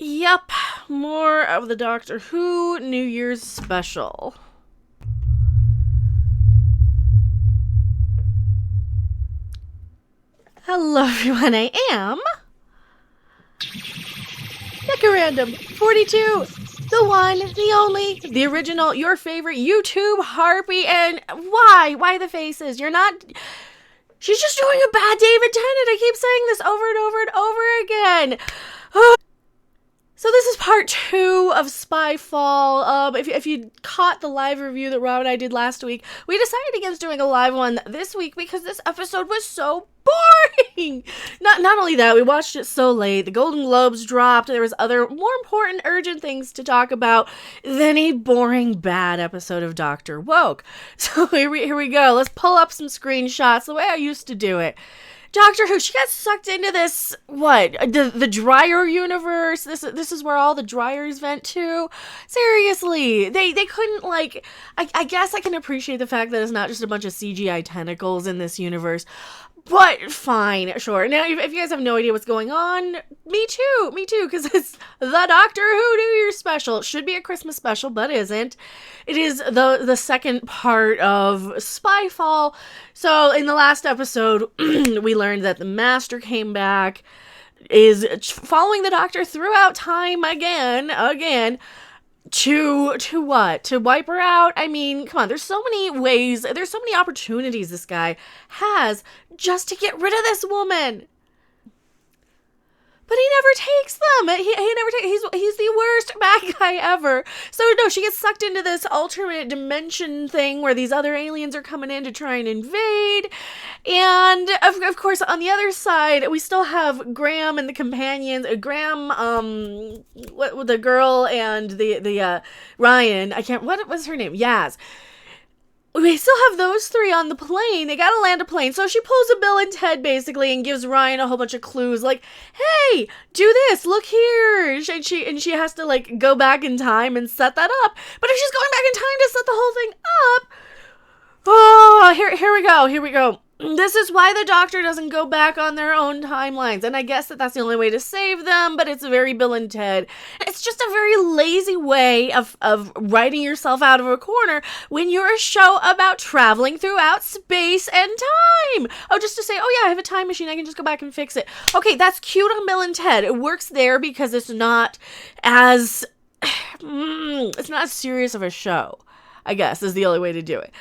Yep, more of the Doctor Who New Year's special. Hello everyone, I am Mecha Random 42, the one, the only, the original, your favorite YouTube harpy, and why? Why the faces? You're not... She's just doing a bad David Tennant. I keep saying this over and over and over again. So this is part 2 of Spyfall. If you caught the live review that Rob and I did last week, we decided against doing a live one this week because this episode was so boring. Not only that, we watched it so late. The Golden Globes dropped. There was other more important, urgent things to talk about than a boring, bad episode of Doctor Woke. So here we go. Let's pull up some screenshots the way I used to do it. Doctor Who, she got sucked into this, the dryer universe. This is where all the dryers vent to. Seriously, they couldn't, I guess I can appreciate the fact that it's not just a bunch of CGI tentacles in this universe. But fine, sure. Now, if you guys have no idea what's going on, me too, because it's the Doctor Who New Year's special. It should be a Christmas special, but isn't. It is the second part of Spyfall. So, in the last episode, we learned that the Master came back, is following the Doctor throughout time again, to what? To wipe her out? I mean, come on, there's so many ways, there's so many opportunities this guy has just to get rid of this woman. But he never takes them. He never takes. He's the worst bad guy ever. So no, she gets sucked into this alternate dimension thing where these other aliens are coming in to try and invade. And of course, on the other side, we still have Graham and the companions. Graham, the girl and the Ryan. What was her name? Yaz. We still have those three on the plane. They gotta land a plane. So she pulls a Bill and Ted, basically, and gives Ryan a whole bunch of clues. Like, hey, do this. Look here. And she has to, go back in time and set that up. But if she's going back in time to set the whole thing up... Oh, here we go. This is why the Doctor doesn't go back on their own timelines. And I guess that's the only way to save them, but it's very Bill and Ted. It's just a very lazy way of writing yourself out of a corner when you're a show about traveling throughout space and time. Oh, just to say, oh yeah, I have a time machine, I can just go back and fix it. Okay, that's cute on Bill and Ted. It works there because it's not as serious of a show, I guess, is the only way to do it.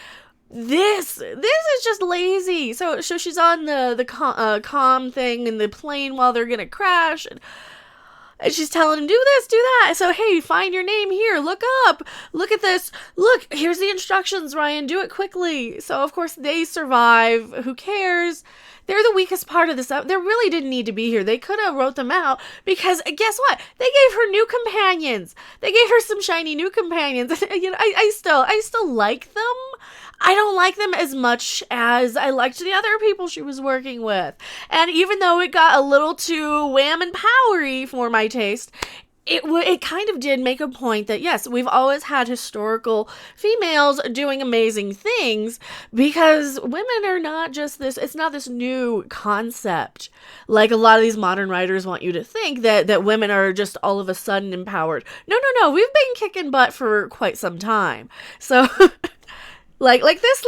This is just lazy. So she's on the comm thing in the plane while they're gonna crash, and she's telling him, do this, do that. So, hey, find your name here. Look up. Look at this. Look, here's the instructions, Ryan. Do it quickly. So, of course, they survive. Who cares? They're the weakest part of this. They really didn't need to be here. They could have wrote them out because guess what? They gave her new companions. They gave her some shiny new companions. I still like them. I don't like them as much as I liked the other people she was working with. And even though it got a little too wham and powery for my taste, it kind of did make a point that, yes, we've always had historical females doing amazing things because women are not just this, it's not this new concept like a lot of these modern writers want you to think that women are just all of a sudden empowered. No, we've been kicking butt for quite some time. So... Like this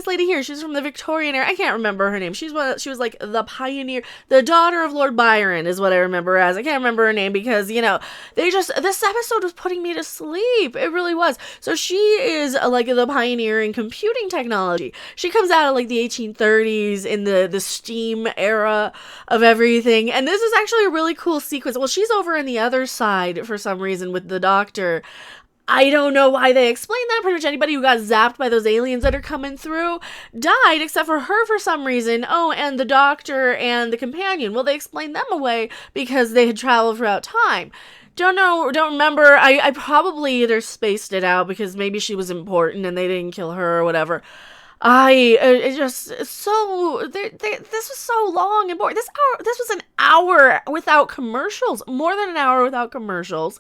lady here, she's from the Victorian era. I can't remember her name. She was like the pioneer, the daughter of Lord Byron is what I remember as. I can't remember her name because, this episode was putting me to sleep. It really was. So she is the pioneer in computing technology. She comes out of the 1830s in the steam era of everything. And this is actually a really cool sequence. Well, she's over on the other side for some reason with the Doctor. I don't know why they explain that. Pretty much anybody who got zapped by those aliens that are coming through died, except for her for some reason. Oh, and the Doctor and the companion. Well, they explained them away because they had traveled throughout time. Don't remember. I probably either spaced it out because maybe she was important and they didn't kill her or whatever. It just so this was so long and boring. This was an hour without commercials, more than an hour without commercials.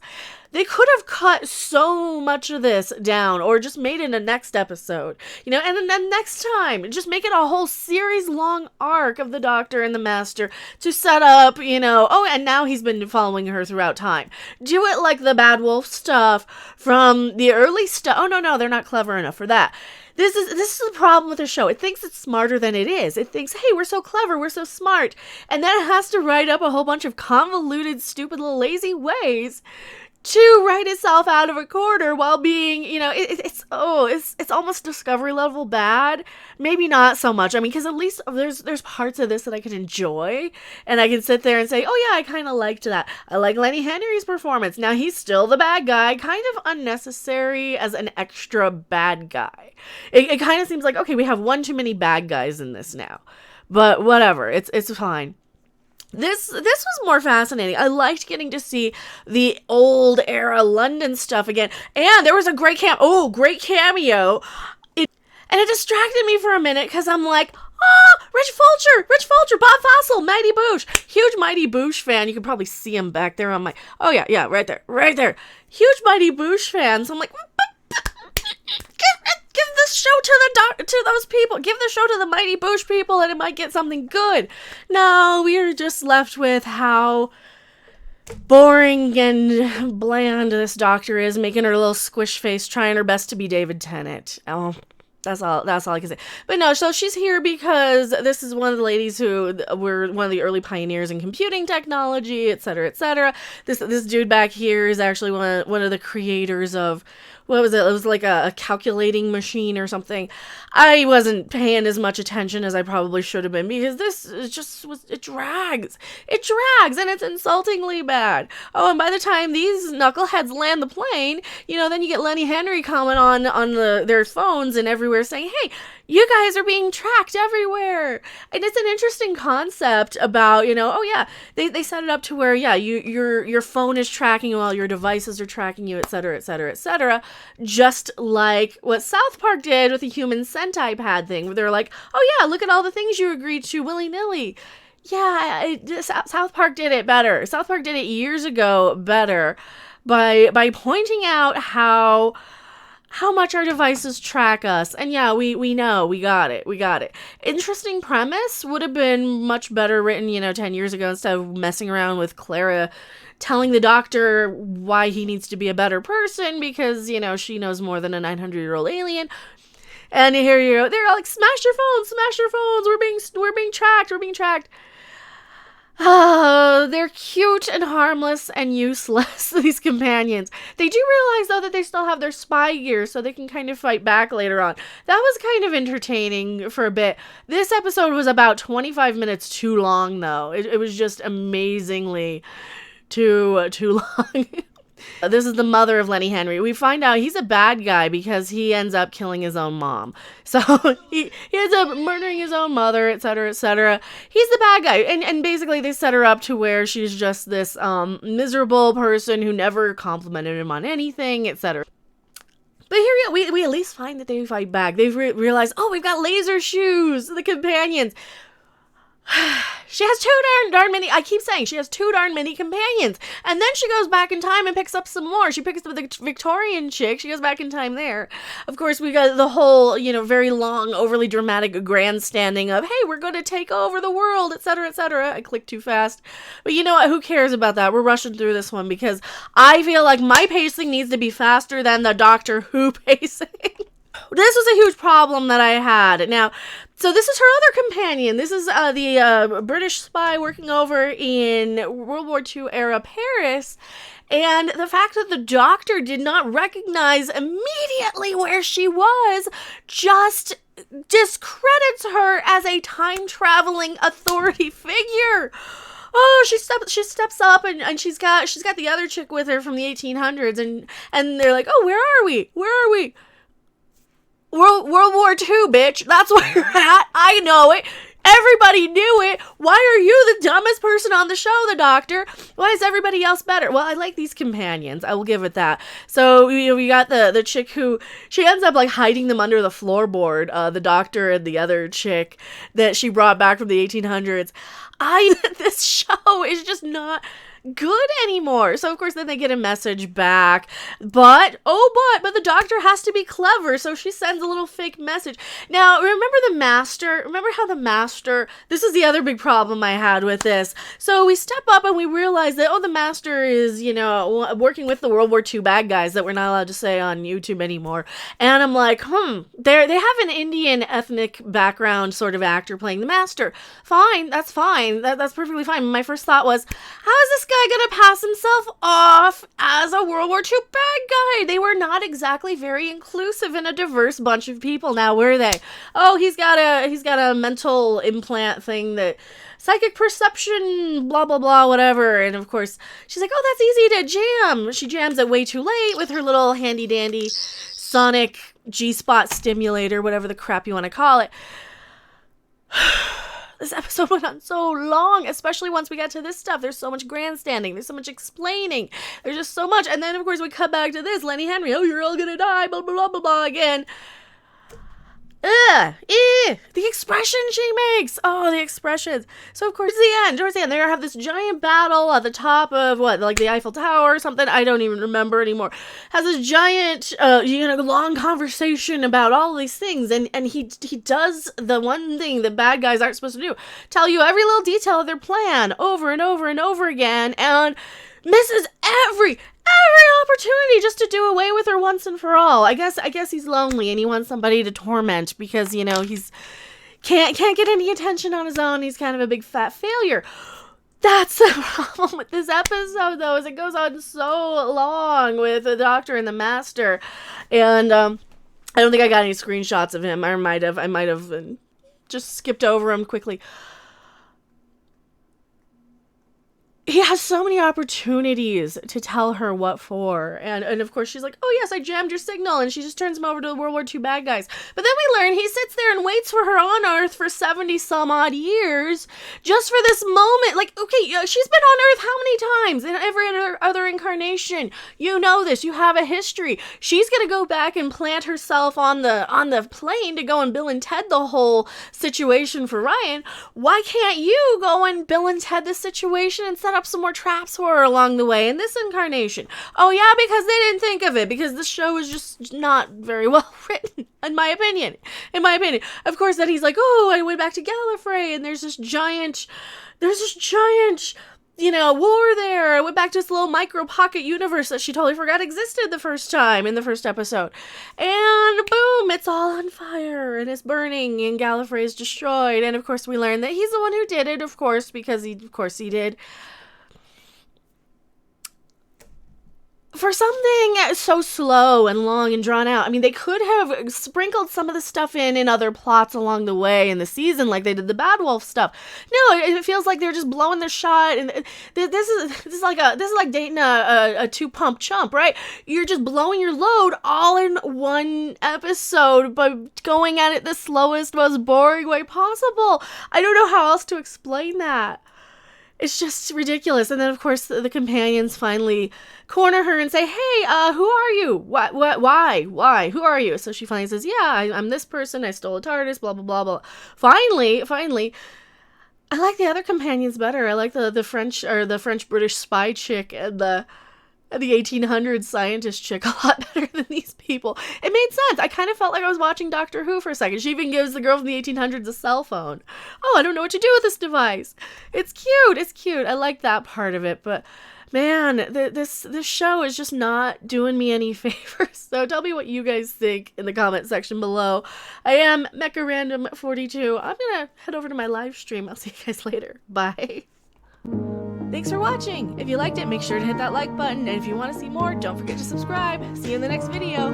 They could have cut so much of this down, or just made it a next episode, and then next time, just make it a whole series long arc of the Doctor and the Master to set up, oh, and now he's been following her throughout time. Do it like the Bad Wolf stuff from the early stuff. Oh, no, they're not clever enough for that. This is the problem with the show. It thinks it's smarter than it is. It thinks, hey, we're so clever, we're so smart. And then it has to write up a whole bunch of convoluted, stupid, little lazy ways to write itself out of a corner while being, it's almost Discovery level bad. Maybe not so much. I mean, because at least there's parts of this that I can enjoy, and I can sit there and say, oh yeah, I kind of liked that. I like Lenny Henry's performance. Now he's still the bad guy, kind of unnecessary as an extra bad guy. It kind of seems like, okay, we have one too many bad guys in this now, but whatever, it's fine. This was more fascinating. I liked getting to see the old era London stuff again. And there was a great cameo. And it distracted me for a minute because I'm like, Rich Fulcher, Bob Fossil, Mighty Boosh. Huge Mighty Boosh fan. You can probably see him back there on my, oh yeah, right there. Huge Mighty Boosh fan. So I'm like, give the show to those people. Give the show to the Mighty Boosh people and it might get something good. No, we are just left with how boring and bland this Doctor is, making her little squish face, trying her best to be David Tennant. Oh, that's all I can say. But no, so she's here because this is one of the ladies who were one of the early pioneers in computing technology, etc., etc. This dude back here is actually one of the creators of, what was it? It was like a calculating machine or something. I wasn't paying as much attention as I probably should have been because this is just it drags, and it's insultingly bad. Oh, and by the time these knuckleheads land the plane, then you get Lenny Henry comment on their phones and everywhere saying, hey, you guys are being tracked everywhere. And it's an interesting concept about, oh yeah, they set it up to where, yeah, your phone is tracking you while your devices are tracking you, etc., etc., etc. Just like what South Park did with the human Sentai pad thing, where they're like, oh yeah, look at all the things you agreed to willy-nilly. Yeah, South Park did it better. South Park did it years ago better by pointing out how much our devices track us. And yeah, we know, we got it. Interesting premise. Would have been much better written, 10 years ago instead of messing around with Clara telling the Doctor why he needs to be a better person because, she knows more than a 900-year-old alien. And here you go. They're like, smash your phones. We're being tracked. Oh, they're cute and harmless and useless, these companions. They do realize, though, that they still have their spy gear, so they can kind of fight back later on. That was kind of entertaining for a bit. This episode was about 25 minutes too long, though. It was just amazingly too long. This is the mother of Lenny Henry. We find out he's a bad guy because he ends up killing his own mom. So he ends up murdering his own mother, etc., etc. He's the bad guy. And basically they set her up to where she's just this miserable person who never complimented him on anything, etc. But here we at least find that they fight back. They've realized, oh, we've got laser shoes, the companions. She has too darn many. I keep saying she has too darn many companions. And then she goes back in time and picks up some more. She picks up the Victorian chick. She goes back in time there. Of course, we got the whole, very long, overly dramatic grandstanding of, hey, we're going to take over the world, etc., etc. I clicked too fast. But you know what? Who cares about that? We're rushing through this one because I feel like my pacing needs to be faster than the Doctor Who pacing. This was a huge problem that I had. Now, so this is her other companion. This is the British spy working over in World War II era Paris. And the fact that the Doctor did not recognize immediately where she was just discredits her as a time-traveling authority figure. Oh, she steps up and she's got the other chick with her from the 1800s and they're like, oh, where are we? World War II, bitch. That's where you're at. I know it. Everybody knew it. Why are you the dumbest person on the show, the Doctor? Why is everybody else better? Well, I like these companions. I will give it that. So we got the chick who, she ends up like hiding them under the floorboard, the Doctor and the other chick that she brought back from the 1800s. This show is just not good anymore. So of course then they get a message back, but the Doctor has to be clever, so she sends a little fake message. Now remember how the Master, this is the other big problem I had with this. So we step up and we realize that the Master is, working with the World War II bad guys that we're not allowed to say on YouTube anymore. And I'm like, they have an Indian ethnic background sort of actor playing the Master. Fine, that's fine. That's perfectly fine. My first thought was, how is this guy gonna pass himself off as a World War II bad guy? They were not exactly very inclusive and a diverse bunch of people, now were they? Oh, he's got a mental implant thing, that psychic perception, blah blah blah, whatever. And of course she's like, that's easy to jam. She jams it way too late with her little handy dandy sonic G-spot stimulator, whatever the crap you want to call it. This episode went on so long, especially once we got to this stuff. There's so much grandstanding. There's so much explaining. There's just so much. And then, of course, we cut back to this. Lenny Henry, you're all gonna die, blah, blah, blah, blah, blah, again. The expression she makes. Oh, the expressions. So, of course, towards the end, they have this giant battle at the top of, the Eiffel Tower or something? I don't even remember anymore. Has this giant, long conversation about all these things. And he does the one thing that bad guys aren't supposed to do. Tell you every little detail of their plan over and over and over again. And misses every opportunity just to do away with her once and for all. I guess he's lonely and he wants somebody to torment because, he's can't get any attention on his own. He's kind of a big fat failure. That's the problem with this episode, though, is it goes on so long with the Doctor and the Master. And I don't think I got any screenshots of him. I might have just skipped over him quickly. He has so many opportunities to tell her what for. And of course she's like, oh yes, I jammed your signal. And she just turns him over to the World War II bad guys. But then we learn he sits there and waits for her on Earth for 70 some odd years just for this moment. Like, okay, she's been on Earth how many times in every other incarnation? You know this. You have a history. She's going to go back and plant herself on the plane to go and Bill and Ted the whole situation for Ryan. Why can't you go and Bill and Ted this situation and set up some more traps for her along the way in this incarnation? Oh yeah, because they didn't think of it, because this show is just not very well written, in my opinion. Of course, then he's like, I went back to Gallifrey and there's this giant war there. I went back to this little micro pocket universe that she totally forgot existed the first time in the first episode. And boom, it's all on fire and it's burning and Gallifrey is destroyed. And of course we learn that he's the one who did it, of course, because he did. For something so slow and long and drawn out, I mean, they could have sprinkled some of the stuff in other plots along the way in the season, like they did the Bad Wolf stuff. No, it feels like they're just blowing their shot, and this is like dating a 2-pump chump, right? You're just blowing your load all in one episode by going at it the slowest, most boring way possible. I don't know how else to explain that. It's just ridiculous. And then, of course, the companions finally corner her and say, hey, who are you? Why? Who are you? So she finally says, yeah, I'm this person. I stole a TARDIS, blah, blah, blah, blah. Finally, I like the other companions better. I like the French-British spy chick and the 1800s scientist chick a lot better than these people. It made sense. I kind of felt like I was watching Doctor Who for a second. She even gives the girl from the 1800s a cell phone. Oh, I don't know what to do with this device. It's cute. I like that part of it, but man, this show is just not doing me any favors. So tell me what you guys think in the comment section below. I am Mecha Random 42. I'm gonna head over to my live stream. I'll see you guys later. Bye. Thanks for watching. If you liked it, make sure to hit that like button. And if you want to see more, don't forget to subscribe. See you in the next video.